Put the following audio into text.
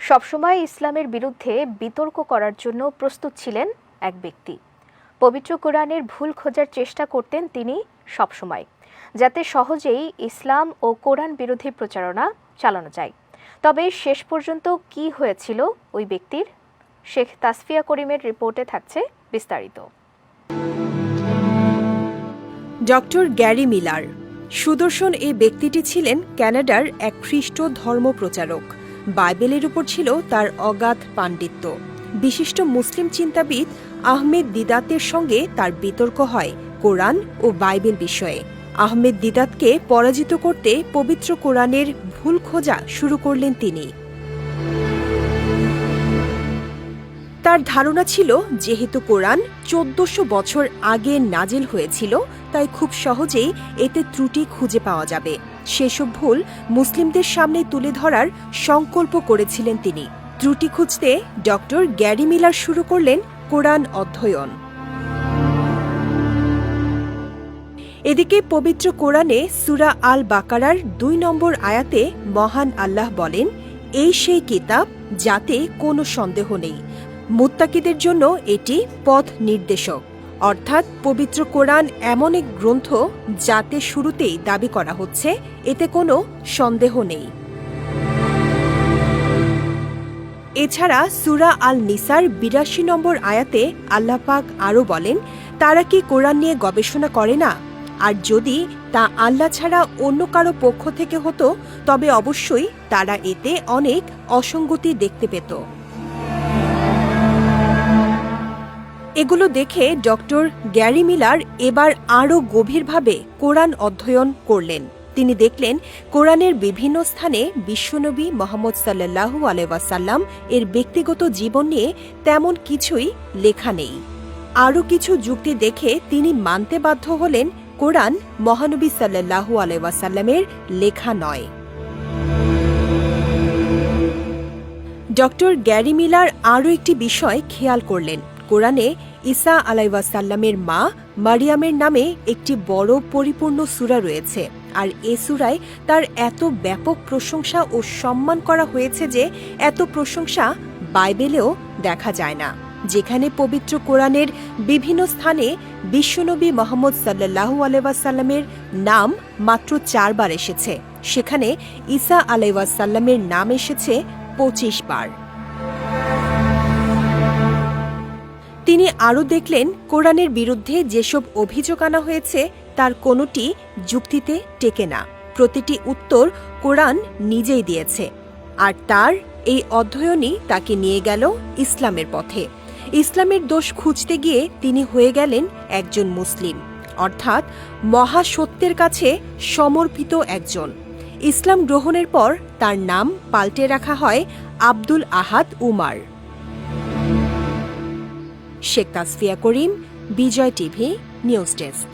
সবসময় ইসলামের বিরুদ্ধে বিতর্ক করার জন্য প্রস্তুত ছিলেন এক ব্যক্তি। পবিত্র কোরআনের ভুল খোঁজার চেষ্টা করতেন তিনি সবসময়, যাতে সহজেই ইসলাম ও কোরআন বিরোধী প্রচারণা চালানো যায়। তবে শেষ পর্যন্ত কি হয়েছিল ওই ব্যক্তির? শেখ তাসফিয়া করিমের রিপোর্টে থাকছে বিস্তারিত। ডক্টর গ্যারি মিলার সুদর্শন এই ব্যক্তিটি ছিলেন কানাডার এক খ্রিস্ট ধর্মপ্রচারক। বাইবেলের উপর ছিল তার অগাধ পাণ্ডিত্য। বিশিষ্ট মুসলিম চিন্তাবিদ আহমেদ দিদাতের সঙ্গে তার বিতর্ক হয় কোরআন ও বাইবেল বিষয়ে। আহমেদ দিদাতকে পরাজিত করতে পবিত্র কোরআনের ভুল খোঁজা শুরু করলেন তিনি। তার ধারণা ছিল, যেহেতু কোরআন 1400 বছর আগে নাজিল হয়েছিল, তাই খুব সহজেই এতে ত্রুটি খুঁজে পাওয়া যাবে। সেসব ভুল মুসলিমদের সামনে তুলে ধরার সংকল্প করেছিলেন তিনি। ত্রুটি খুঁজতে ডক্টর গ্যারি মিলার শুরু করলেন কোরআন অধ্যয়ন। এদিকে পবিত্র কোরআনে সূরা আল বাকারার 2 নম্বর আয়াতে মহান আল্লাহ বলেন, এই সেই কিতাব যাতে কোনো সন্দেহ নেই, মুত্তাকিদের জন্য এটি পথ নির্দেশক। অর্থাৎ পবিত্র কোরআন এমন এক গ্রন্থ যাতে শুরুতেই দাবি করা হচ্ছে এতে কোনো সন্দেহ নেই। এছাড়া সূরা আল নিসার 82 নম্বর আয়াতে আল্লাহ পাক আরও বলেন, তারা কি কোরআন নিয়ে গবেষণা করে না? আর যদি তা আল্লাহ ছাড়া অন্য কারো পক্ষ থেকে হতো, তবে অবশ্যই তারা এতে অনেক অসঙ্গতি দেখতে পেত। এগুলো দেখে ডক্টর গ্যারি মিলার এবার আরও গভীরভাবে কোরআন অধ্যয়ন করলেন। তিনি দেখলেন কোরআনের বিভিন্ন স্থানে বিশ্বনবী মুহাম্মদ সাল্লাল্লাহু আলাইহি ওয়াসাল্লাম এর ব্যক্তিগত জীবন নিয়ে তেমন কিছুই লেখা নেই। আরও কিছু যুক্তি দেখে তিনি মানতে বাধ্য হলেন কোরআন মহানবী সাল্লাল্লাহু আলাইহি ওয়াসাল্লামের লেখা নয়। ডক্টর গ্যারি মিলার আরও একটি বিষয় খেয়াল করলেন। কোরআনে ঈসা আলাইহিসসালামের মা মারিয়ামের নামে একটি বড় পরিপূর্ণ সূরা রয়েছে, আর এ সূরায় তার এত ব্যাপক প্রশংসা ও সম্মান করা হয়েছে যে এত প্রশংসা বাইবেলেও দেখা যায় না। যেখানে পবিত্র কোরআনের বিভিন্ন স্থানে বিশ্বনবী মুহাম্মদ সাল্লাল্লাহু আলাইহি ওয়াসাল্লামের নাম মাত্র 4 বার এসেছে, সেখানে ঈসা আলাইহিসসালামের নাম এসেছে 25 বার। তিনি আরও দেখলেন কোরআনের বিরুদ্ধে যেসব অভিযোগ আনা হয়েছে তার কোনোটি যুক্তিতে টেকে না। প্রতিটি উত্তর কোরআন নিজেই দিয়েছে, আর তার এই অধ্যয়নই তাকে নিয়ে গেল ইসলামের পথে। ইসলামের দোষ খুঁজতে গিয়ে তিনি হয়ে গেলেন একজন মুসলিম, অর্থাৎ মহাসত্যের কাছে সমর্পিত একজন। ইসলাম গ্রহণের পর তার নাম পাল্টে রাখা হয় আব্দুল আহাদ উমার। শেখ তাসফিয়া করিম, বিজয় টিভি নিউজ ডেস্ক।